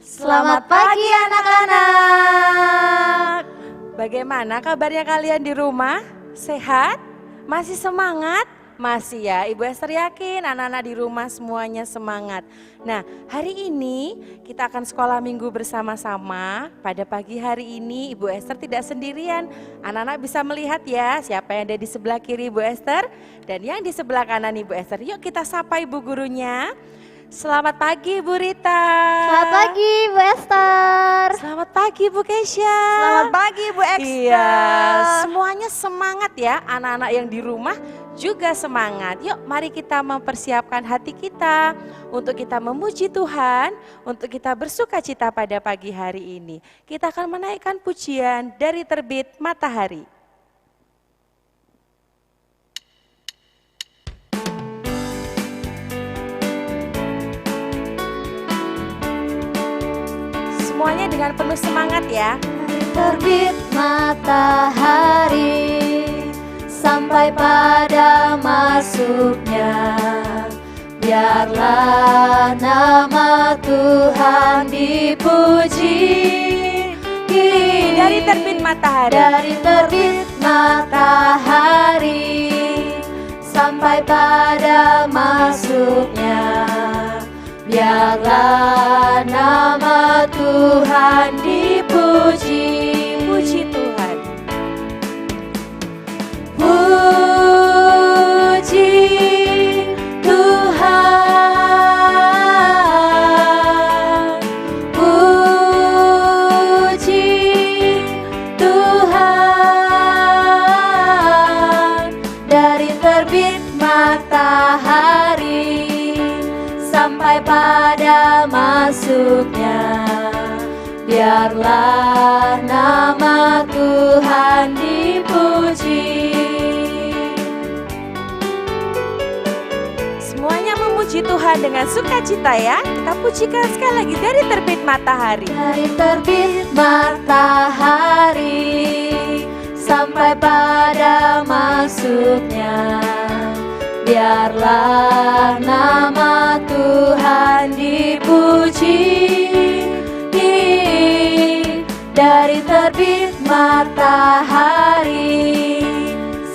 Selamat pagi anak-anak. Bagaimana kabarnya kalian di rumah? Sehat? Masih semangat? Masih ya, Ibu Esther yakin anak-anak di rumah semuanya semangat. Nah, hari ini kita akan sekolah minggu bersama-sama. Pada pagi hari ini Ibu Esther tidak sendirian. Anak-anak bisa melihat ya siapa yang ada di sebelah kiri Ibu Esther dan yang di sebelah kanan Ibu Esther. Yuk kita sapa Ibu gurunya. Selamat pagi Bu Rita. Selamat pagi Bu Esther. Selamat pagi Bu Keisha. Selamat pagi Bu Esther. Iya, semuanya semangat ya, anak-anak yang di rumah juga semangat. Yuk mari kita mempersiapkan hati kita untuk kita memuji Tuhan, untuk kita bersuka cita pada pagi hari ini. Kita akan menaikkan pujian dari terbit matahari. Semuanya dengan penuh semangat ya. Terbit matahari sampai pada masuknya, biarlah nama Tuhan dipuji. Dari terbit matahari. Dari terbit matahari sampai pada masuknya, biarlah nama Tuhan dipuji. Puji Tuhan. Puji Tuhan, puji Tuhan. Dari terbit matahari sampai pada masuknya, biarlah nama Tuhan dipuji. Semuanya memuji Tuhan dengan sukacita ya. Kita pujikan sekali lagi dari terbit matahari. Dari terbit matahari sampai pada masuknya, biarlah nama Tuhan dipuji. Dari terbit matahari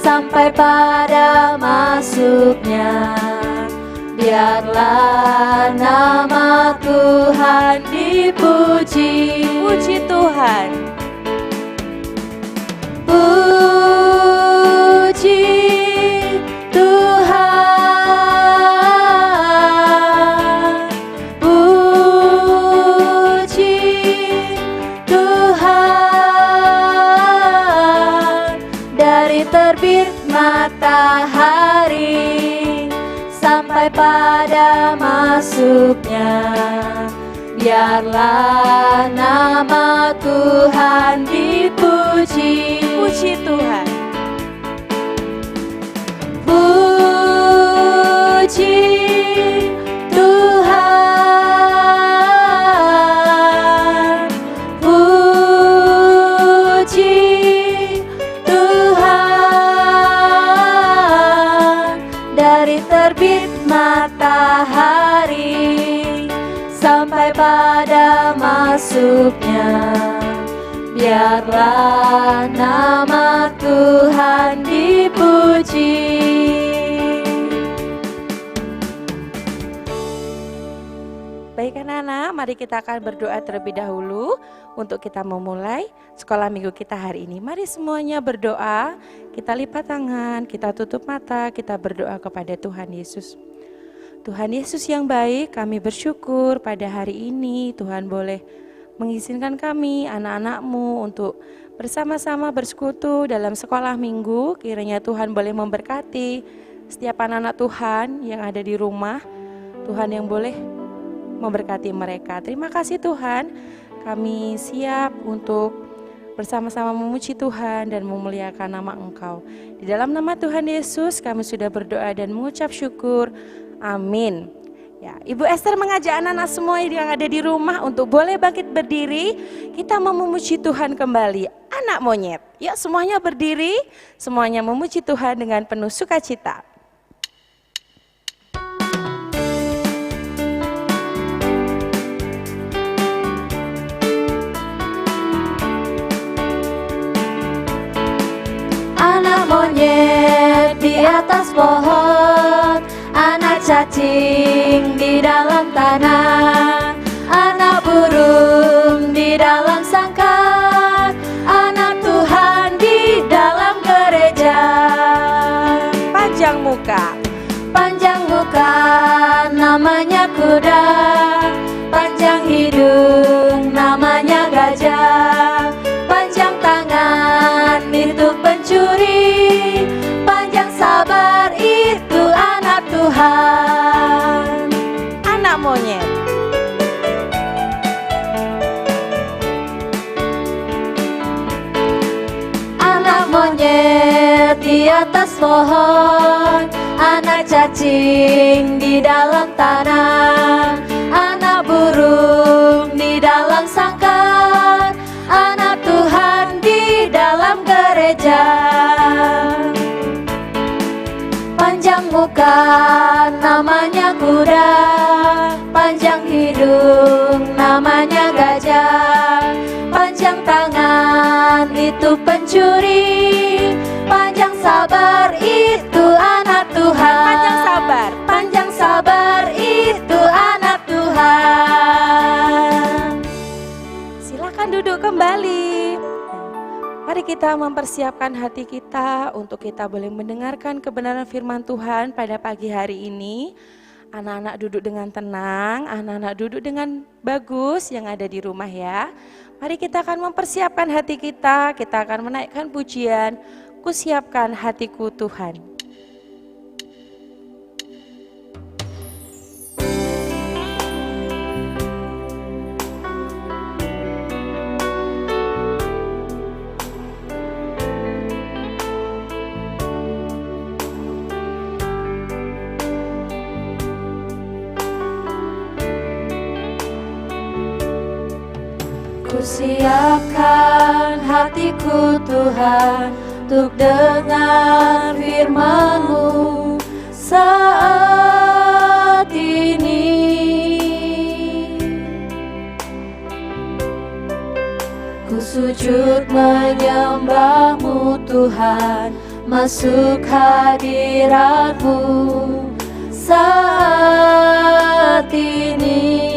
sampai pada masuknya, biarlah nama Tuhan dipuji. Puji Tuhan. Puji Tuhan, puji Tuhan. Dari terbit matahari sampai pada masuknya, biarlah nama Tuhan dipuji. Puji Tuhan. Puji Tuhan, puji Tuhan. Dari terbit matahari sampai pada masuknya, biarlah nama Tuhan dipuji. Baik anak-anak, mari kita akan berdoa terlebih dahulu untuk kita memulai sekolah minggu kita hari ini. Mari semuanya berdoa, kita lipat tangan, kita tutup mata, kita berdoa kepada Tuhan Yesus. Tuhan Yesus yang baik, kami bersyukur pada hari ini Tuhan boleh mengizinkan kami anak-anak-Mu untuk bersama-sama bersekutu dalam sekolah minggu. Kiranya Tuhan boleh memberkati setiap anak-anak Tuhan yang ada di rumah. Tuhan yang boleh memberkati mereka. Terima kasih Tuhan, kami siap untuk bersama-sama memuji Tuhan dan memuliakan nama Engkau. Di dalam nama Tuhan Yesus kami sudah berdoa dan mengucap syukur. Amin. Ya, Ibu Esther mengajak anak-anak semua yang ada di rumah untuk boleh bangkit berdiri. Kita mau memuji Tuhan kembali. Anak monyet, yuk semuanya berdiri, semuanya memuji Tuhan dengan penuh sukacita. atas pohon, anak cacing di dalam tanah, anak burung di dalam sangkar, anak Tuhan di dalam gereja. Panjang muka, panjang muka namanya kuda, panjang hidung namanya gajah, panjang tangan itu pencuri, panjang sabar itu anak Tuhan. anak monyet, anak monyet di atas pohon, anak cacing di dalam tanah, anak burung di dalam sangkar, anak Tuhan di dalam gereja. Panjang muka namanya kuda, panjang hidung namanya gajah, panjang tangan itu pencuri, panjang sabar itu anak Tuhan. panjang sabar. Panjang sabar itu anak Tuhan. Silakan duduk kembali. Mari kita mempersiapkan hati kita untuk kita boleh mendengarkan kebenaran firman Tuhan pada pagi hari ini. Anak-anak duduk dengan tenang, anak-anak duduk dengan bagus yang ada di rumah ya. Mari kita akan mempersiapkan hati kita akan menaikkan pujian, Kusiapkan hatiku Tuhan. Kusiapkan hatiku Tuhan untuk dengar firman-Mu saat ini. Ku sujud menyembah-Mu Tuhan, masuk hadirat-Mu saat ini.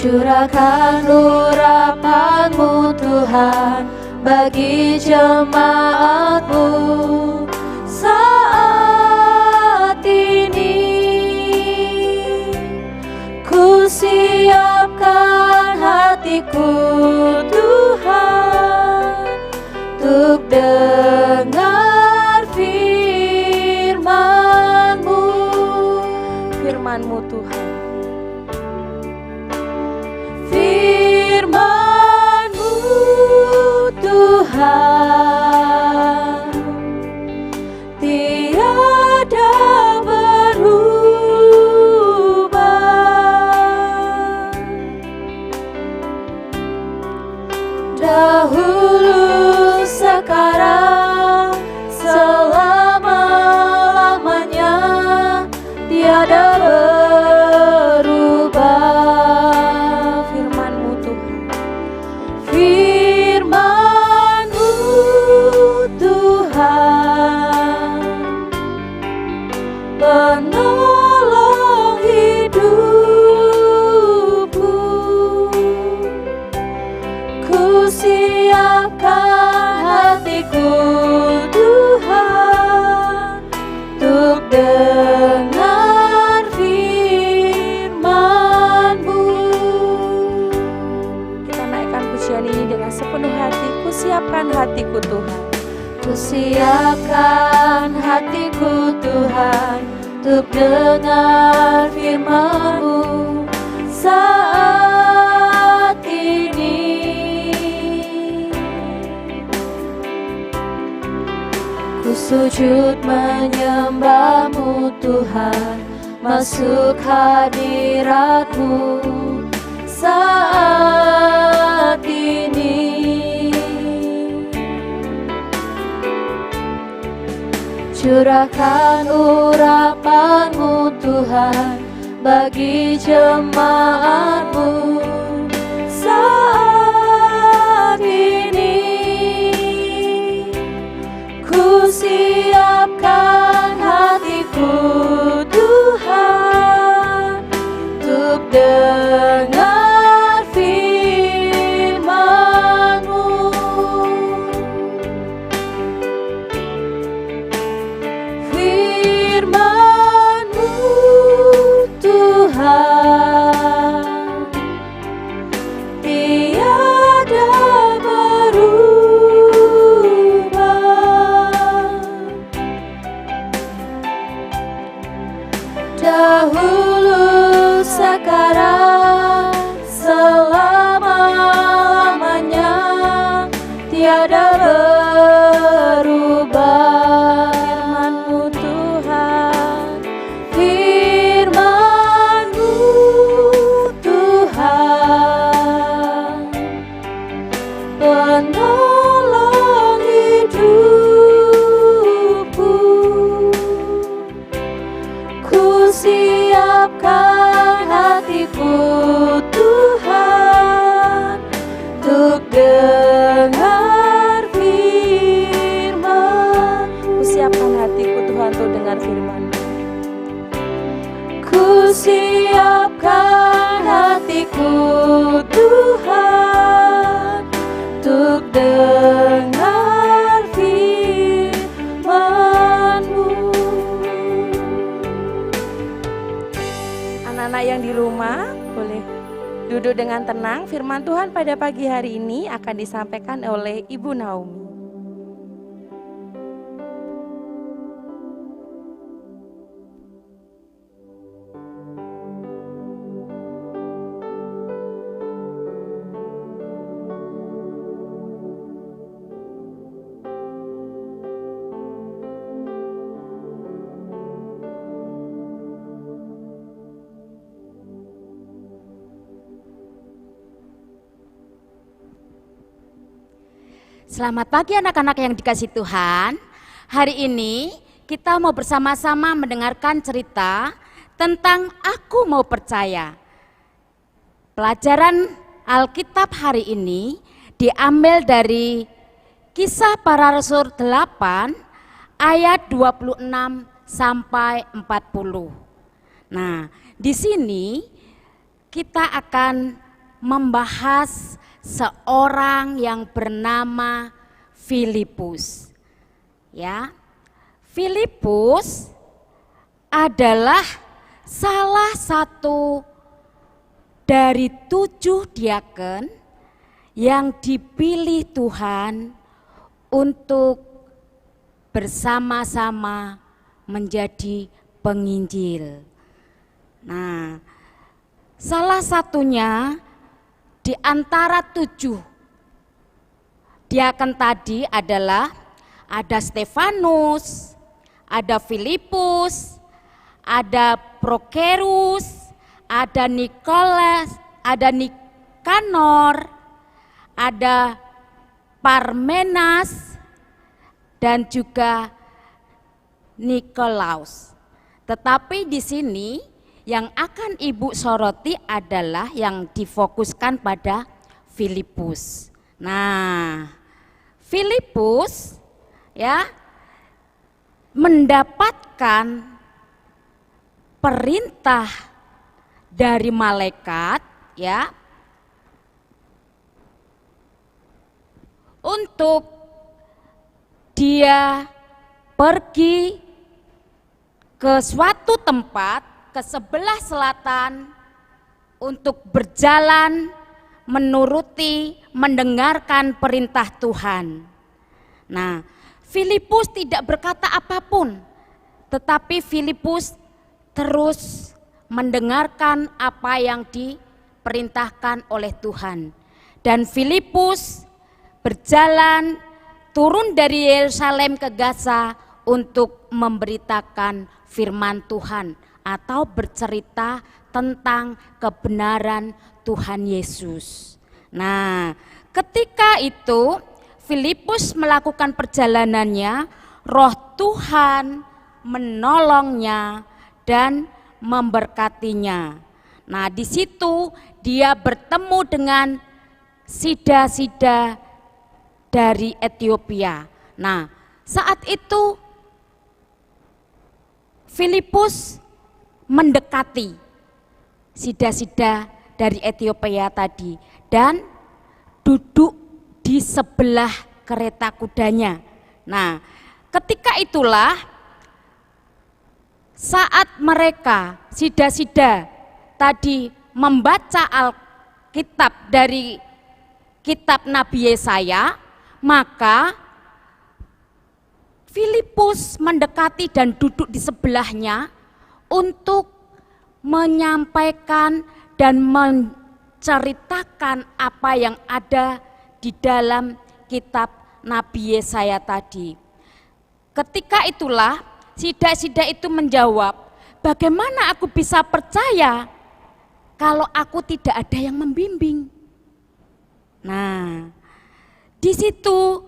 Curahkan urapan-Mu Tuhan bagi jemaat-Mu saat ini. Ku siapkan hatiku Tuhan untuk dengar firman-Mu. Firman-Mu Tuhan. Firman-Mu Tuhan tiada berubah, dahulu sekarang selama-lamanya tiada berubah. Firman-Mu Tuhan, penolong hidupku. Ku siapkan hatiku Tuhan untuk dengar firman-Mu. Ini dengan sepenuh hati, kusiapkan hatiku Tuhan. Kusiapkan hatiku Tuhan untuk dengar firman-Mu saat ini. Ku sujud menyembah-Mu Tuhan, masuk hadirat-Mu saat ini. Curahkan urapan-Mu Tuhan bagi jemaat-Mu saat ini. Duduk dengan tenang, firman Tuhan pada pagi hari ini akan disampaikan oleh Ibu Naomi. Selamat pagi anak-anak yang dikasihi Tuhan. Hari ini kita mau bersama-sama mendengarkan cerita tentang Aku Mau Percaya. Pelajaran Alkitab hari ini diambil dari Kisah Para Rasul 8 ayat 26 sampai 40. Nah, di sini kita akan membahas seorang yang bernama Filipus. Ya. Filipus adalah salah satu dari 7 diaken yang dipilih Tuhan untuk bersama-sama menjadi penginjil. Nah, salah satunya di antara 7 diaken tadi adalah ada Stefanus, ada Filipus, ada Prokerus, ada Nikolas, ada Nikanor, ada Parmenas, dan juga Nikolaus. Tetapi di sini yang akan Ibu soroti adalah yang difokuskan pada Filipus. Nah, Filipus ya mendapatkan perintah dari malaikat ya untuk dia pergi ke suatu tempat ke sebelah selatan untuk berjalan menuruti, mendengarkan perintah Tuhan. Nah, Filipus tidak berkata apapun, tetapi Filipus terus mendengarkan apa yang diperintahkan oleh Tuhan. Dan Filipus berjalan turun dari Yerusalem ke Gaza untuk memberitakan firman Tuhan atau bercerita tentang kebenaran Tuhan Yesus. Nah, ketika itu Filipus melakukan perjalanannya, Roh Tuhan menolongnya dan memberkatinya. Nah, di situ dia bertemu dengan sida-sida dari Ethiopia. Nah, saat itu Filipus mendekati sida-sida dari Ethiopia tadi dan duduk di sebelah kereta kudanya. Nah, ketika itulah saat mereka sida-sida tadi membaca Alkitab dari kitab Nabi Yesaya, maka Filipus mendekati dan duduk di sebelahnya untuk menyampaikan dan menceritakan apa yang ada di dalam kitab Nabi Yesaya tadi. Ketika itulah sida-sida itu menjawab, bagaimana aku bisa percaya kalau aku tidak ada yang membimbing? Nah, di situ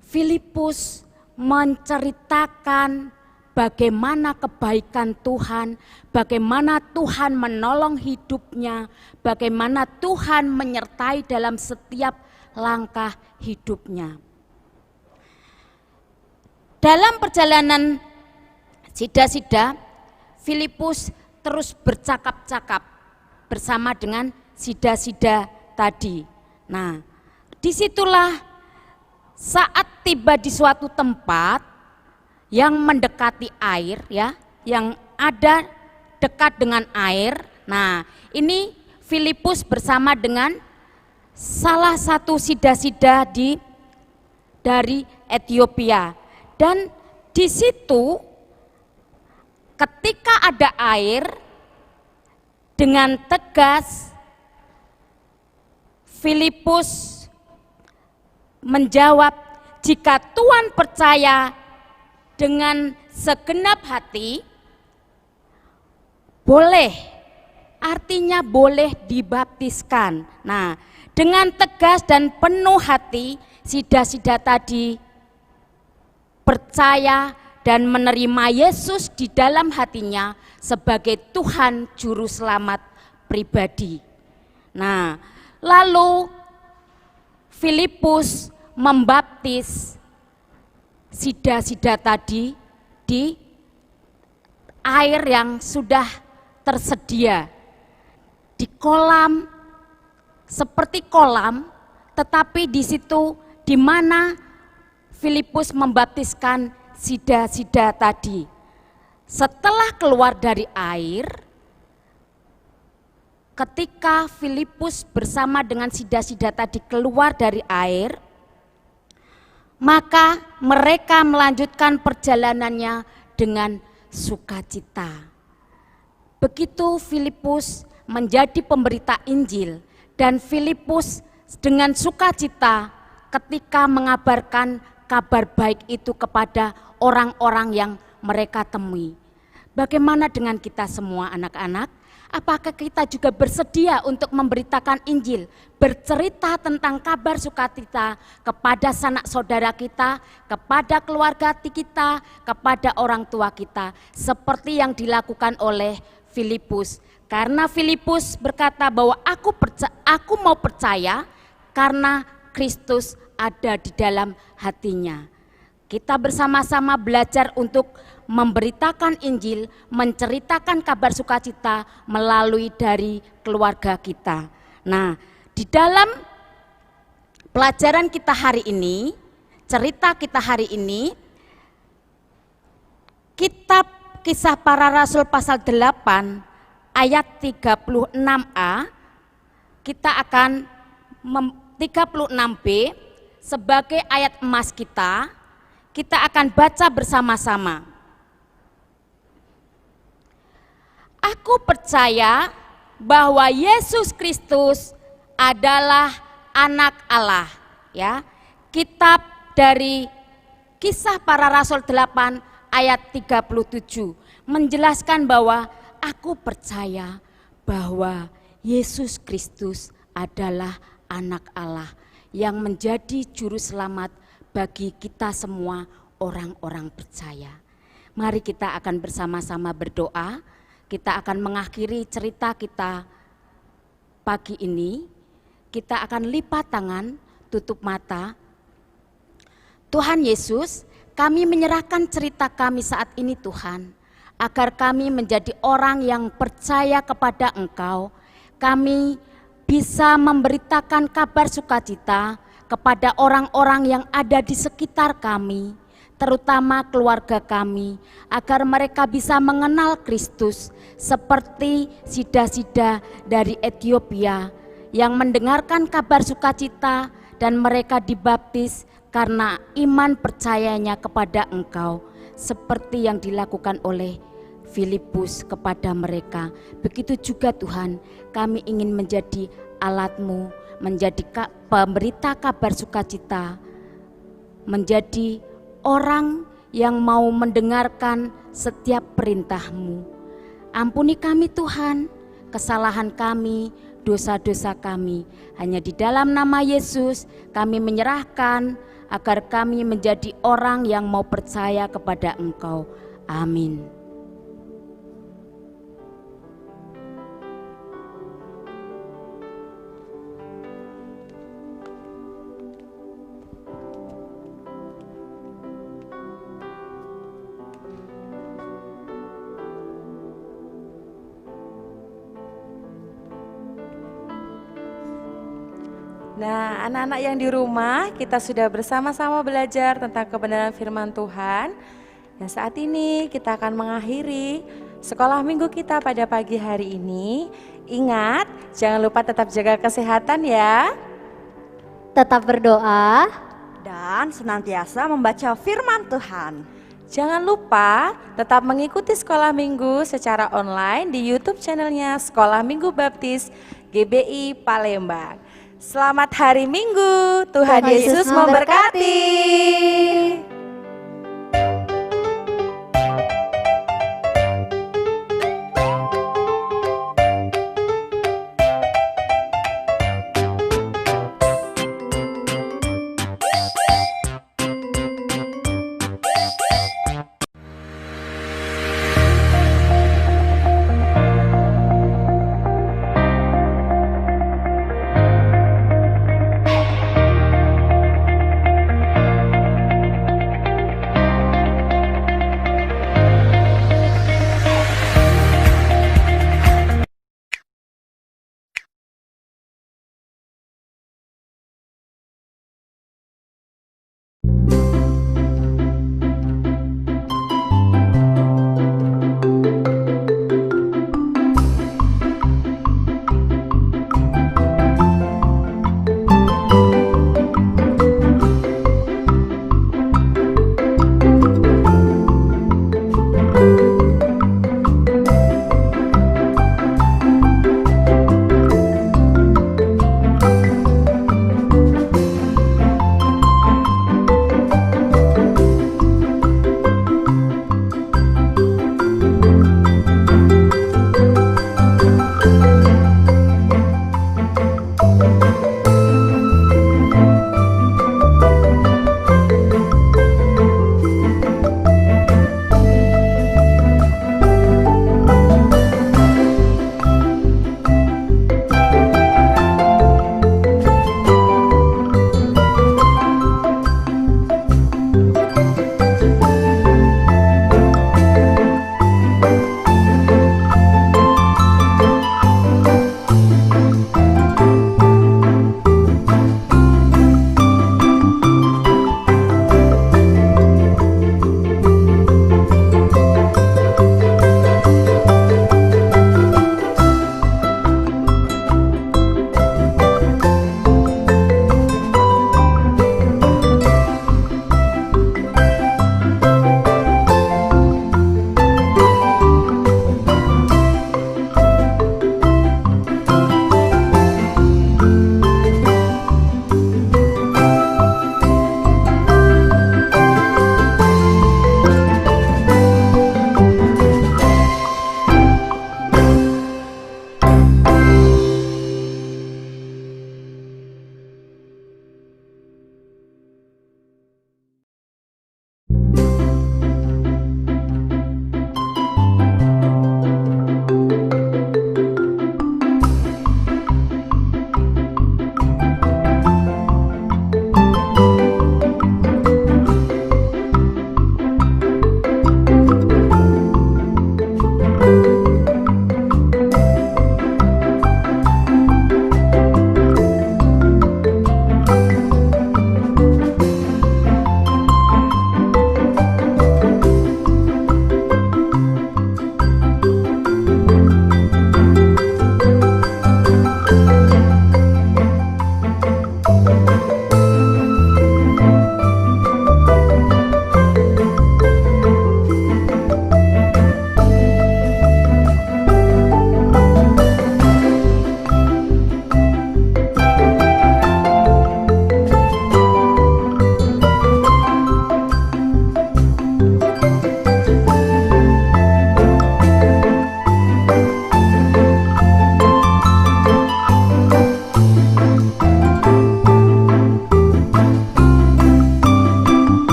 Filipus menceritakan bagaimana kebaikan Tuhan, bagaimana Tuhan menolong hidupnya, bagaimana Tuhan menyertai dalam setiap langkah hidupnya. Dalam perjalanan sida-sida, Filipus terus bercakap-cakap bersama dengan sida-sida tadi. Nah, disitulah saat tiba di suatu tempat yang mendekati air ya, yang ada dekat dengan air. Nah, ini Filipus bersama dengan salah satu sida-sida dari Ethiopia. Dan di situ ketika ada air, dengan tegas Filipus menjawab, jika Tuhan percaya dengan segenap hati, boleh, artinya boleh dibaptiskan. Nah, dengan tegas dan penuh hati, sida-sida tadi percaya dan menerima Yesus di dalam hatinya sebagai Tuhan Juru Selamat pribadi. Nah, lalu Filipus membaptis sida-sida tadi di air yang sudah tersedia di kolam, seperti kolam, tetapi di situ di mana Filipus membaptiskan sida-sida tadi. Setelah keluar dari air, ketika Filipus bersama dengan sida-sida tadi keluar dari air, maka mereka melanjutkan perjalanannya dengan sukacita. Begitu Filipus menjadi pemberita Injil, dan Filipus dengan sukacita ketika mengabarkan kabar baik itu kepada orang-orang yang mereka temui. Bagaimana dengan kita semua anak-anak? Apakah kita juga bersedia untuk memberitakan Injil, bercerita tentang kabar sukacita kepada sanak saudara kita, kepada keluarga kita, kepada orang tua kita, seperti yang dilakukan oleh Filipus? Karena Filipus berkata bahwa aku mau percaya karena Kristus ada di dalam hatinya. Kita bersama-sama belajar untuk memberitakan Injil, menceritakan kabar sukacita melalui dari keluarga kita. Nah, di dalam pelajaran kita hari ini, cerita kita hari ini, kitab Kisah Para Rasul pasal 8 ayat 36a, kita akan 36b sebagai ayat emas kita akan baca bersama-sama. Aku percaya bahwa Yesus Kristus adalah anak Allah. Ya, kitab dari Kisah Para Rasul 8 ayat 37 menjelaskan bahwa aku percaya bahwa Yesus Kristus adalah anak Allah yang menjadi juru selamat bagi kita semua orang-orang percaya. Mari kita akan bersama-sama berdoa. Kita akan mengakhiri cerita kita pagi ini. Kita akan lipat tangan, tutup mata. Tuhan Yesus, kami menyerahkan cerita kami saat ini Tuhan, agar kami menjadi orang yang percaya kepada Engkau. Kami bisa memberitakan kabar sukacita kepada orang-orang yang ada di sekitar kami, terutama keluarga kami, agar mereka bisa mengenal Kristus seperti sida-sida dari Ethiopia yang mendengarkan kabar sukacita dan mereka dibaptis karena iman percayanya kepada Engkau, seperti yang dilakukan oleh Filipus kepada mereka. Begitu juga Tuhan, kami ingin menjadi alat-Mu, menjadi pemberita kabar sukacita, menjadi orang yang mau mendengarkan setiap perintah-Mu. Ampuni kami Tuhan, kesalahan kami, dosa-dosa kami. Hanya di dalam nama Yesus kami menyerahkan agar kami menjadi orang yang mau percaya kepada Engkau. Amin. Nah, anak-anak yang di rumah, kita sudah bersama-sama belajar tentang kebenaran firman Tuhan. Dan saat ini kita akan mengakhiri sekolah minggu kita pada pagi hari ini. Ingat, jangan lupa tetap jaga kesehatan ya. Tetap berdoa. Dan senantiasa membaca firman Tuhan. Jangan lupa tetap mengikuti sekolah minggu secara online di YouTube channelnya Sekolah Minggu Baptis GBI Palembang. Selamat hari Minggu, Tuhan Yesus memberkati.